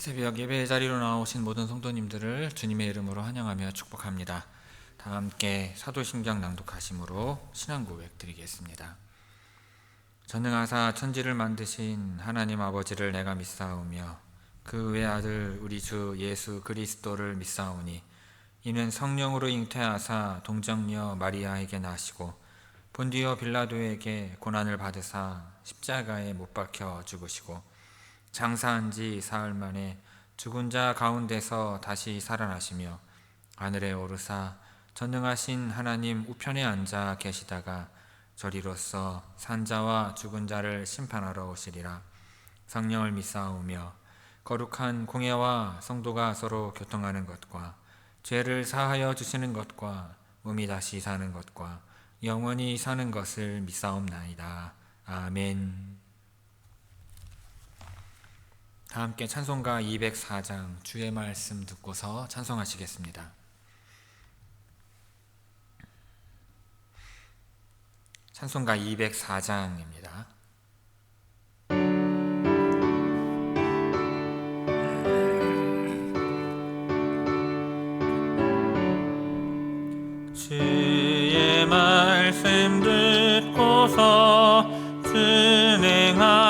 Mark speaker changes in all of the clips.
Speaker 1: 새벽 예배의 자리로 나오신 모든 성도님들을 주님의 이름으로 환영하며 축복합니다. 다 함께 사도신경 낭독하심으로 신앙고백 드리겠습니다. 전능하사 천지를 만드신 하나님 아버지를 내가 믿사오며 그 외아들 우리 주 예수 그리스도를 믿사오니 이는 성령으로 잉태하사 동정녀 마리아에게 나시고 본디오 빌라도에게 고난을 받으사 십자가에 못 박혀 죽으시고 장사한 지 사흘 만에 죽은 자 가운데서 다시 살아나시며 하늘에 오르사 전능하신 하나님 우편에 앉아 계시다가 저리로서 산자와 죽은 자를 심판하러 오시리라. 성령을 믿사오며 거룩한 공예와 성도가 서로 교통하는 것과 죄를 사하여 주시는 것과 몸이 다시 사는 것과 영원히 사는 것을 믿사옵나이다. 아멘. 다 함께 찬송가 204장 주의 말씀 듣고서 찬송하시겠습니다. 찬송가 204장입니다. 주의 말씀 듣고서 준행하는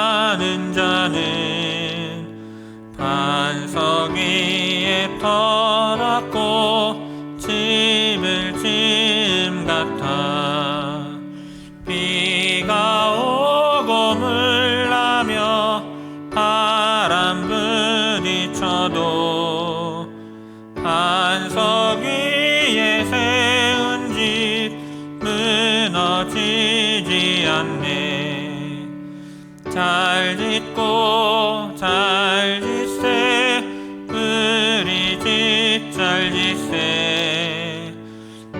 Speaker 1: 자는 반석 위에 터닫고 집을 지음 같아. 비가 오고 물나며 바람 부딪혀도 반석 위에 세운 집 무너지지 않네. 잘 짓고 잘 짓세 우리 집 잘 짓세.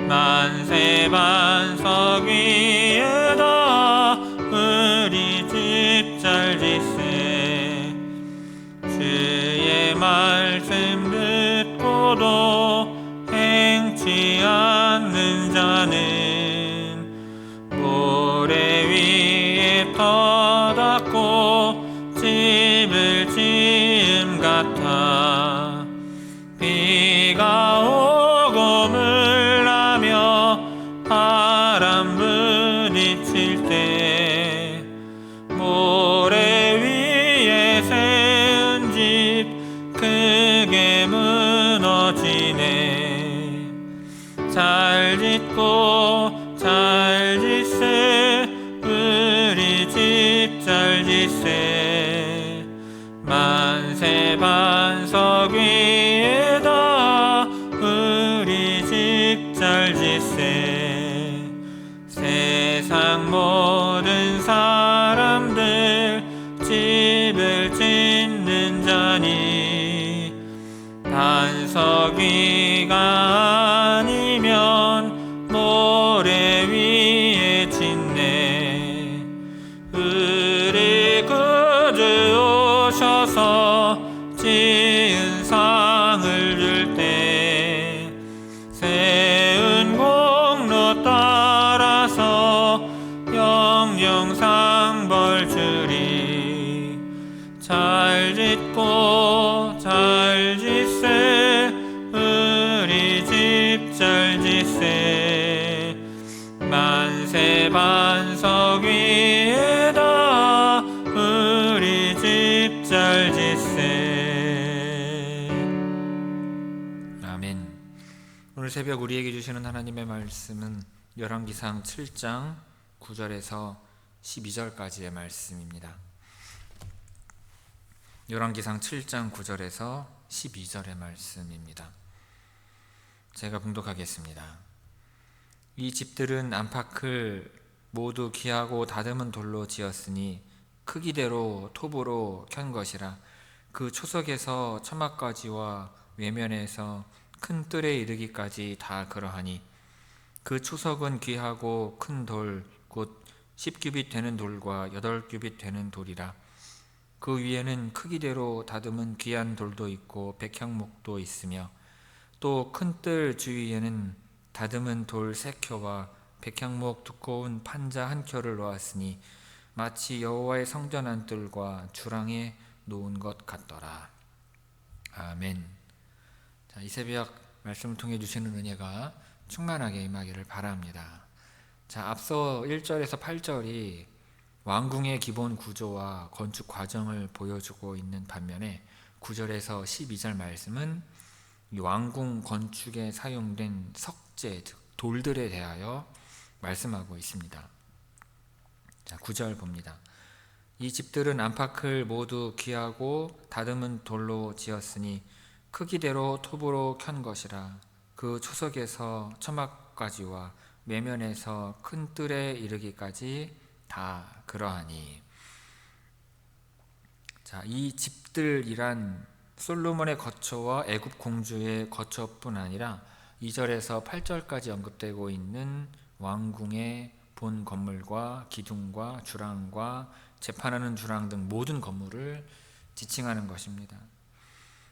Speaker 1: 만세 반석 위에다 우리 집 잘 짓세. 주의 말씀 듣고도 행치 않는 자는 모래 위에 터닫고 집을 지음 같아. 비가 오고 물나며 바람 부딪힐 때 모래 위에 세운 집 크게 무너지네. 잘 짓고 잘 짓세 우리 집 잘 짓세. 만세 반석 위에다 우리 집 잘 짓세. 세상 모든 사람들 집을 짓는 자니 반석 위가 아니면 모래 위에 짓네. 우리 구주 오셔서 지은 상을 줄 때 세운 공로 따라서 영영상 벌 주리. 잘 짓고 잘 짓세 우리 집 잘 짓세. 만세 반석 위에다 우리 집 잘 짓세. 아멘. 오늘 새벽 우리에게 주시는 하나님의 말씀은 열왕기상 7장 9절에서 12절까지의 말씀입니다. 열왕기상 7장 9절에서 12절의 말씀입니다. 제가 봉독하겠습니다. 이 집들은 안팎을 모두 귀하고 다듬은 돌로 지었으니 크기대로 톱으로 켠 것이라. 그 초석에서 처마까지와 외면에서 큰 뜰에 이르기까지 다 그러하니 그 초석은 귀하고 큰 돌 곧 10규빗 되는 돌과 8규빗 되는 돌이라. 그 위에는 크기대로 다듬은 귀한 돌도 있고 백향목도 있으며 또 큰 뜰 주위에는 다듬은 돌 3켜와 백향목 두꺼운 판자 1켜를 놓았으니 마치 여호와의 성전 안뜰과 주랑에 놓은 것 같더라. 아멘. 자, 이 새벽 말씀을 통해 주시는 은혜가 충만하게 임하기를 바랍니다. 자, 앞서 1절에서 8절이 왕궁의 기본 구조와 건축 과정을 보여주고 있는 반면에 9절에서 12절 말씀은 이 왕궁 건축에 사용된 석재, 즉 돌들에 대하여 말씀하고 있습니다. 자, 9절 봅니다. 이 집들은 안팎을 모두 귀하고 다듬은 돌로 지었으니 크기대로 톱으로 켠 것이라. 그 초석에서 처막까지와 매면에서 큰 뜰에 이르기까지 다 그러하니. 자, 이 집들이란 솔로몬의 거처와 애굽 공주의 거처뿐 아니라 2절에서 8절까지 언급되고 있는 왕궁의 본 건물과 기둥과 주랑과 재판하는 주랑 등 모든 건물을 지칭하는 것입니다.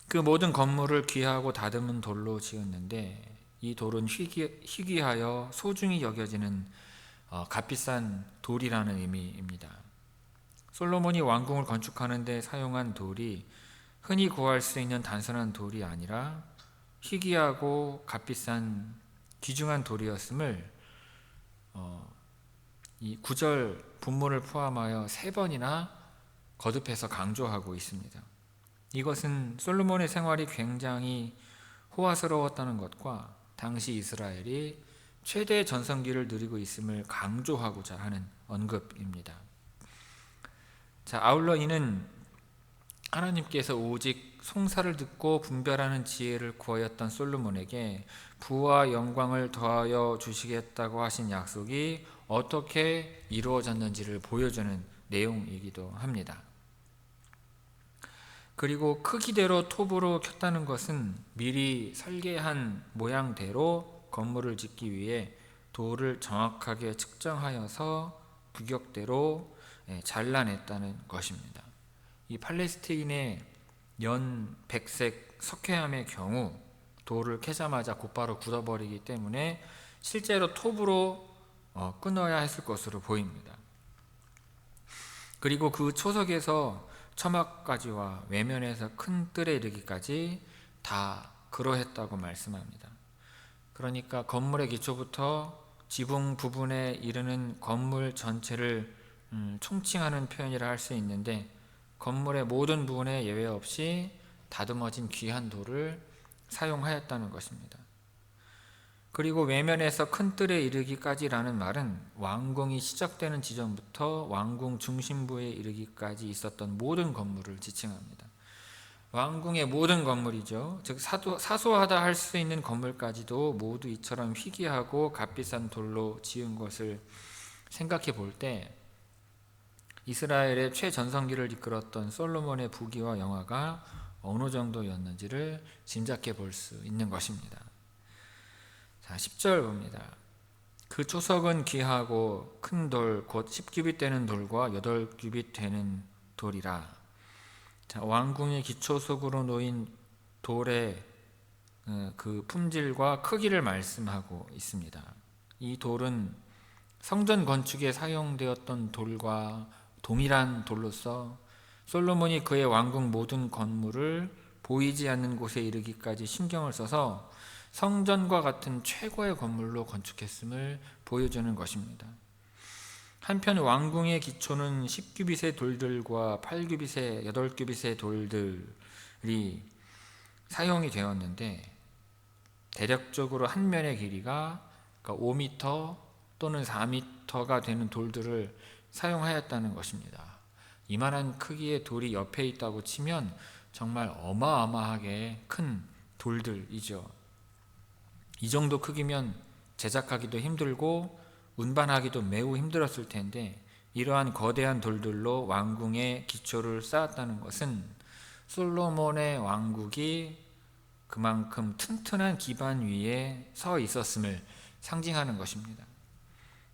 Speaker 1: 그 모든 건물을 귀하고 다듬은 돌로 지었는데 이 돌은 희귀하여 소중히 여겨지는 값비싼 돌이라는 의미입니다. 솔로몬이 왕궁을 건축하는 데 사용한 돌이 흔히 구할 수 있는 단순한 돌이 아니라 희귀하고 값비싼 귀중한 돌이었음을 이 9절 본문을 포함하여 3번이나 거듭해서 강조하고 있습니다. 이것은 솔로몬의 생활이 굉장히 호화스러웠다는 것과 당시 이스라엘이 최대 전성기를 누리고 있음을 강조하고자 하는 언급입니다. 자, 아울러 이는 하나님께서 오직 송사를 듣고 분별하는 지혜를 구하였던 솔로몬에게 부와 영광을 더하여 주시겠다고 하신 약속이 어떻게 이루어졌는지를 보여주는 내용이기도 합니다. 그리고 크기대로 톱으로 켰다는 것은 미리 설계한 모양대로 건물을 짓기 위해 돌을 정확하게 측정하여서 규격대로 잘라냈다는 것입니다. 이 팔레스타인의 연 백색 석회암의 경우 돌을 캐자마자 곧바로 굳어버리기 때문에 실제로 톱으로 끊어야 했을 것으로 보입니다. 그리고 그 초석에서 처막까지와 외면에서 큰 뜰에 이르기까지 다 그러했다고 말씀합니다. 그러니까 건물의 기초부터 지붕 부분에 이르는 건물 전체를 총칭하는 표현이라 할 수 있는데 건물의 모든 부분에 예외 없이 다듬어진 귀한 돌을 사용하였다는 것입니다. 그리고 외면에서 큰 뜰에 이르기까지라는 말은 왕궁이 시작되는 지점부터 왕궁 중심부에 이르기까지 있었던 모든 건물을 지칭합니다. 왕궁의 모든 건물이죠. 즉 사소하다 할 수 있는 건물까지도 모두 이처럼 희귀하고 값비싼 돌로 지은 것을 생각해 볼 때 이스라엘의 최전성기를 이끌었던 솔로몬의 부귀와 영화가 어느 정도였는지를 짐작해 볼 수 있는 것입니다. 자, 10절 봅니다. 그 초석은 귀하고 큰 돌, 곧 10규빗 되는 돌과 8규빗 되는 돌이라. 자, 왕궁의 기초석으로 놓인 돌의 그 품질과 크기를 말씀하고 있습니다. 이 돌은 성전 건축에 사용되었던 돌과 동일한 돌로서 솔로몬이 그의 왕궁 모든 건물을 보이지 않는 곳에 이르기까지 신경을 써서 성전과 같은 최고의 건물로 건축했음을 보여주는 것입니다. 한편 왕궁의 기초는 10규빗의 돌들과 8규빗의 8규빗의 돌들이 사용이 되었는데 대략적으로 한 면의 길이가 5m 또는 4m가 되는 돌들을 사용하였다는 것입니다. 이만한 크기의 돌이 옆에 있다고 치면 정말 어마어마하게 큰 돌들이죠. 이 정도 크기면 제작하기도 힘들고 운반하기도 매우 힘들었을 텐데 이러한 거대한 돌들로 왕궁의 기초를 쌓았다는 것은 솔로몬의 왕국이 그만큼 튼튼한 기반 위에 서 있었음을 상징하는 것입니다.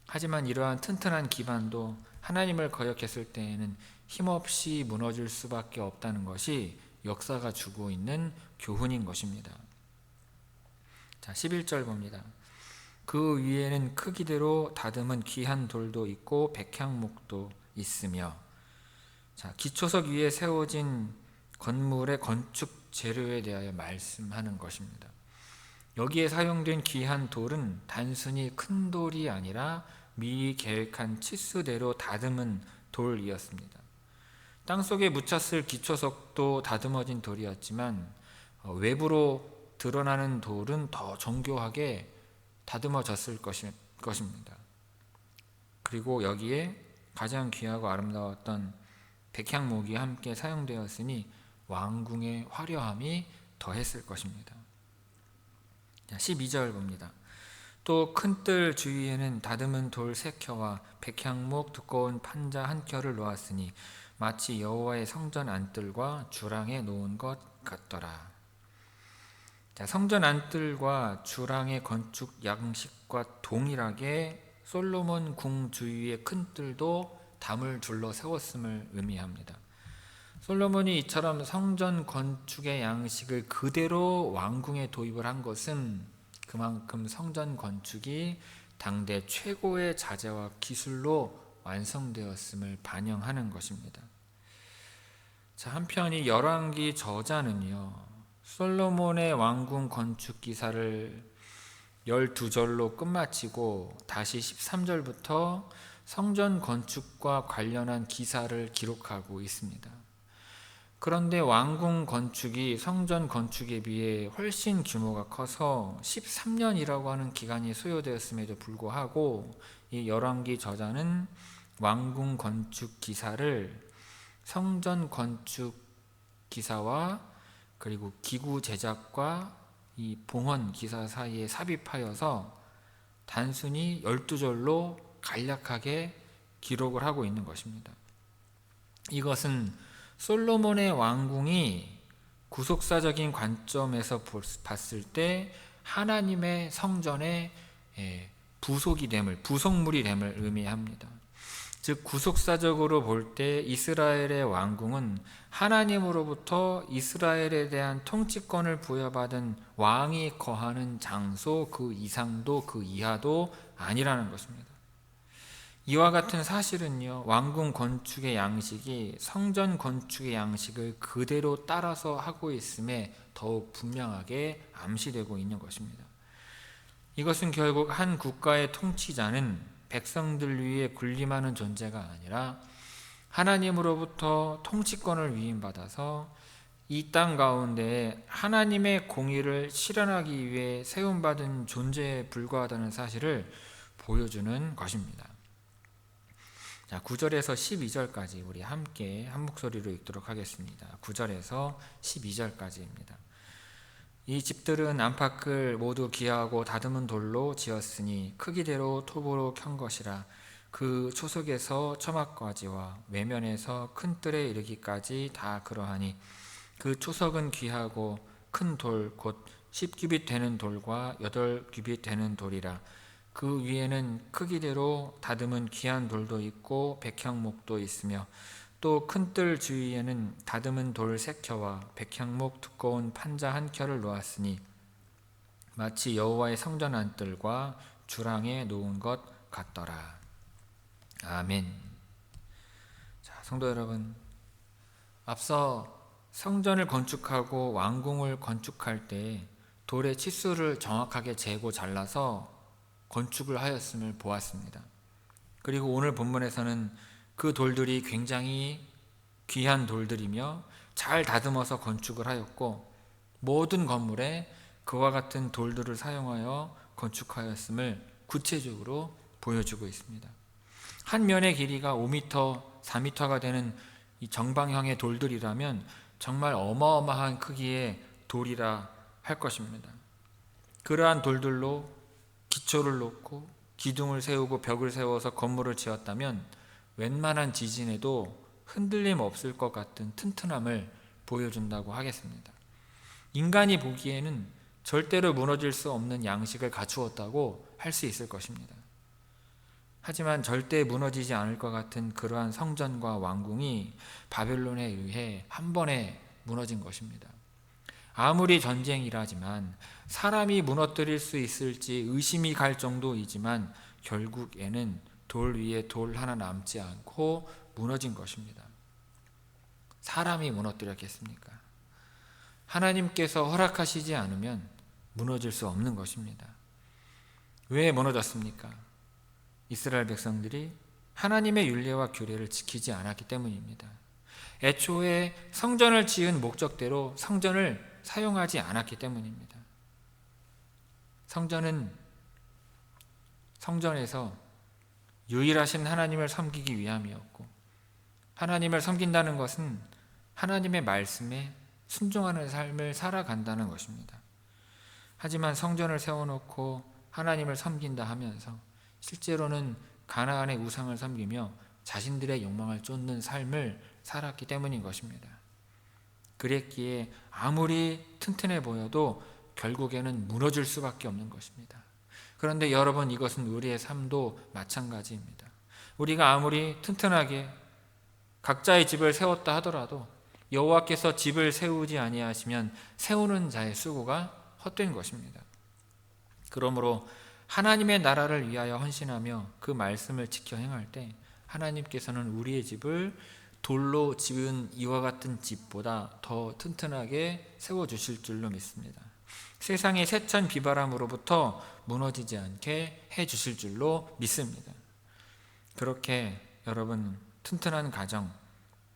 Speaker 1: 하지만 이러한 튼튼한 기반도 하나님을 거역했을 때에는 힘없이 무너질 수밖에 없다는 것이 역사가 주고 있는 교훈인 것입니다. 자, 11절 봅니다. 그 위에는 크기대로 다듬은 귀한 돌도 있고 백향목도 있으며. 자, 기초석 위에 세워진 건물의 건축 재료에 대하여 말씀하는 것입니다. 여기에 사용된 귀한 돌은 단순히 큰 돌이 아니라 미리 계획한 치수대로 다듬은 돌이었습니다. 땅속에 묻혔을 기초석도 다듬어진 돌이었지만 외부로 드러나는 돌은 더 정교하게 다듬어졌을 것입니다. 그리고 여기에 가장 귀하고 아름다웠던 백향목이 함께 사용되었으니 왕궁의 화려함이 더했을 것입니다. 12절 봅니다. 또 큰 뜰 주위에는 다듬은 돌 3켜와 백향목 두꺼운 판자 1켜를 놓았으니 마치 여호와의 성전 안뜰과 주랑에 놓은 것 같더라. 성전 안뜰과 주랑의 건축 양식과 동일하게 솔로몬 궁 주위의 큰 뜰도 담을 둘러 세웠음을 의미합니다. 솔로몬이 이처럼 성전 건축의 양식을 그대로 왕궁에 도입을 한 것은 그만큼 성전 건축이 당대 최고의 자재와 기술로 완성되었음을 반영하는 것입니다. 한편 이 열왕기 저자는요, 솔로몬의 왕궁 건축 기사를 12절로 끝마치고 다시 13절부터 성전 건축과 관련한 기사를 기록하고 있습니다. 그런데 왕궁 건축이 성전 건축에 비해 훨씬 규모가 커서 13년이라고 하는 기간이 소요되었음에도 불구하고 이 열왕기 저자는 왕궁 건축 기사를 성전 건축 기사와 그리고 기구 제작과 이 봉헌 기사 사이에 삽입하여서 단순히 12절로 간략하게 기록을 하고 있는 것입니다. 이것은 솔로몬의 왕궁이 구속사적인 관점에서 봤을 때 하나님의 성전의 부속이 됨을, 부속물이 됨을 의미합니다. 즉 구속사적으로 볼 때 이스라엘의 왕궁은 하나님으로부터 이스라엘에 대한 통치권을 부여받은 왕이 거하는 장소 그 이상도 그 이하도 아니라는 것입니다. 이와 같은 사실은요, 왕궁 건축의 양식이 성전 건축의 양식을 그대로 따라서 하고 있음에 더욱 분명하게 암시되고 있는 것입니다. 이것은 결국 한 국가의 통치자는 백성들 위에 군림하는 존재가 아니라 하나님으로부터 통치권을 위임받아서 이 땅 가운데 하나님의 공의를 실현하기 위해 세움받은 존재에 불과하다는 사실을 보여주는 것입니다. 9절에서 12절까지 우리 함께 한 목소리로 읽도록 하겠습니다. 9절에서 12절까지입니다. 이 집들은 안팎을 모두 기하고 다듬은 돌로 지었으니 크기대로 톱으로 켠 것이라. 그 초석에서 처막까지와 외면에서 큰 뜰에 이르기까지 다 그러하니 그 초석은 귀하고 큰 돌 곧 10규빗 되는 돌과 8규빗 되는 돌이라. 그 위에는 크기대로 다듬은 귀한 돌도 있고 백향목도 있으며 또 큰 뜰 주위에는 다듬은 돌 3켜와 백향목 두꺼운 판자 1켜를 놓았으니 마치 여호와의 성전 안뜰과 주랑에 놓은 것 같더라. 아멘. 성도 여러분, 앞서 성전을 건축하고 왕궁을 건축할 때 돌의 치수를 정확하게 재고 잘라서 건축을 하였음을 보았습니다. 그리고 오늘 본문에서는 그 돌들이 굉장히 귀한 돌들이며 잘 다듬어서 건축을 하였고 모든 건물에 그와 같은 돌들을 사용하여 건축하였음을 구체적으로 보여주고 있습니다. 한 면의 길이가 5m, 4m가 되는 이 정방형의 돌들이라면 정말 어마어마한 크기의 돌이라 할 것입니다. 그러한 돌들로 기초를 놓고 기둥을 세우고 벽을 세워서 건물을 지었다면 웬만한 지진에도 흔들림 없을 것 같은 튼튼함을 보여준다고 하겠습니다. 인간이 보기에는 절대로 무너질 수 없는 양식을 갖추었다고 할 수 있을 것입니다. 하지만 절대 무너지지 않을 것 같은 그러한 성전과 왕궁이 바벨론에 의해 한 번에 무너진 것입니다. 아무리 전쟁이라지만 사람이 무너뜨릴 수 있을지 의심이 갈 정도이지만 결국에는 돌 위에 돌 하나 남지 않고 무너진 것입니다. 사람이 무너뜨렸겠습니까? 하나님께서 허락하시지 않으면 무너질 수 없는 것입니다. 왜 무너졌습니까? 이스라엘 백성들이 하나님의 율례와 규례를 지키지 않았기 때문입니다. 애초에 성전을 지은 목적대로 성전을 사용하지 않았기 때문입니다. 성전에서 유일하신 하나님을 섬기기 위함이었고, 하나님을 섬긴다는 것은 하나님의 말씀에 순종하는 삶을 살아간다는 것입니다. 하지만 성전을 세워놓고 하나님을 섬긴다 하면서 실제로는 가나안의 우상을 섬기며 자신들의 욕망을 쫓는 삶을 살았기 때문인 것입니다. 그랬기에 아무리 튼튼해 보여도 결국에는 무너질 수밖에 없는 것입니다. 그런데 여러분, 이것은 우리의 삶도 마찬가지입니다. 우리가 아무리 튼튼하게 각자의 집을 세웠다 하더라도 여호와께서 집을 세우지 아니하시면 세우는 자의 수고가 헛된 것입니다. 그러므로 하나님의 나라를 위하여 헌신하며 그 말씀을 지켜 행할 때 하나님께서는 우리의 집을 돌로 지은 이와 같은 집보다 더 튼튼하게 세워주실 줄로 믿습니다. 세상의 세찬 비바람으로부터 무너지지 않게 해주실 줄로 믿습니다. 그렇게 여러분, 튼튼한 가정,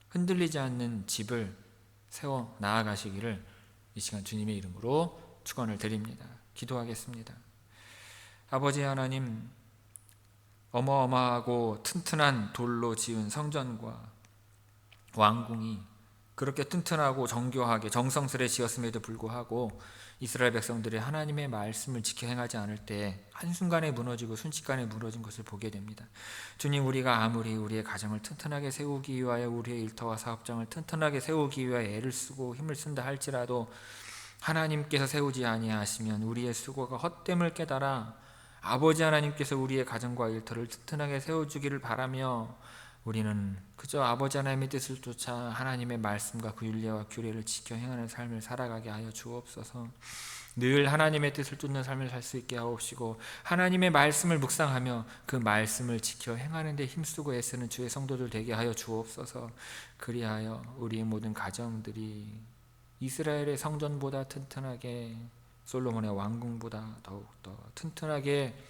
Speaker 1: 흔들리지 않는 집을 세워 나아가시기를 이 시간 주님의 이름으로 축원을 드립니다. 기도하겠습니다. 아버지 하나님, 어마어마하고 튼튼한 돌로 지은 성전과 왕궁이 그렇게 튼튼하고 정교하게 정성스레 지었음에도 불구하고 이스라엘 백성들이 하나님의 말씀을 지켜 행하지 않을 때 한순간에 무너지고 순식간에 무너진 것을 보게 됩니다. 주님, 우리가 아무리 우리의 가정을 튼튼하게 세우기 위하여 우리의 일터와 사업장을 튼튼하게 세우기 위하여 애를 쓰고 힘을 쓴다 할지라도 하나님께서 세우지 아니하시면 우리의 수고가 헛됨을 깨달아 아버지 하나님께서 우리의 가정과 일터를 튼튼하게 세워주기를 바라며 우리는 그저 아버지 하나님의 뜻을 쫓아 하나님의 말씀과 그 율례와 규례를 지켜 행하는 삶을 살아가게 하여 주옵소서. 늘 하나님의 뜻을 쫓는 삶을 살 수 있게 하옵시고 하나님의 말씀을 묵상하며 그 말씀을 지켜 행하는 데 힘쓰고 애쓰는 주의 성도들 되게 하여 주옵소서. 그리하여 우리의 모든 가정들이 이스라엘의 성전보다 튼튼하게, 솔로몬의 왕궁보다 더욱더 튼튼하게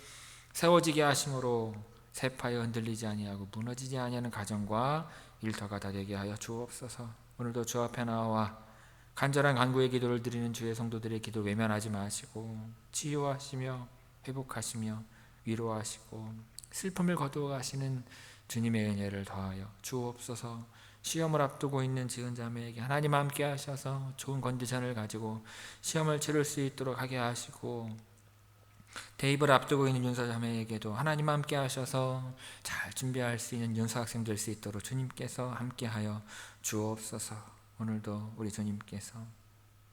Speaker 1: 세워지게 하심으로 세파에 흔들리지 아니하고 무너지지 아니하는 가정과 일터가 다 되게 하여 주옵소서. 오늘도 주 앞에 나와 간절한 간구의 기도를 드리는 주의 성도들의 기도 외면하지 마시고 치유하시며 회복하시며 위로하시고 슬픔을 거두어 가시는 주님의 은혜를 더하여 주옵소서. 시험을 앞두고 있는 지은 자매에게 하나님 함께 하셔서 좋은 컨디션을 가지고 시험을 치를 수 있도록 하게 하시고, 대입을 앞두고 있는 윤서 자매에게도 하나님 함께 하셔서 잘 준비할 수 있는 윤서 학생 될 수 있도록 주님께서 함께 하여 주옵소서. 오늘도 우리 주님께서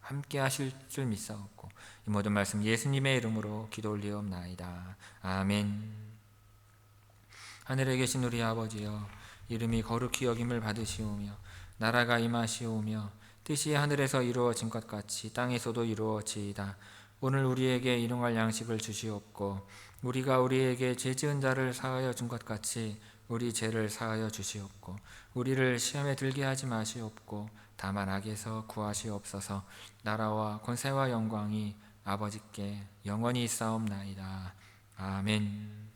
Speaker 1: 함께 하실 줄 믿사옵고 이 모든 말씀 예수님의 이름으로 기도 올리옵나이다. 아멘. 하늘에 계신 우리 아버지여, 이름이 거룩히 여김을 받으시오며 나라가 임하시오며 뜻이 하늘에서 이루어진 것 같이 땅에서도 이루어지이다. 오늘 우리에게 일용할 양식을 주시옵고 우리가 우리에게 죄 지은 자를 사하여 준 것 같이 우리 죄를 사하여 주시옵고 우리를 시험에 들게 하지 마시옵고 다만 악에서 구하시옵소서. 나라와 권세와 영광이 아버지께 영원히 있사옵나이다. 아멘.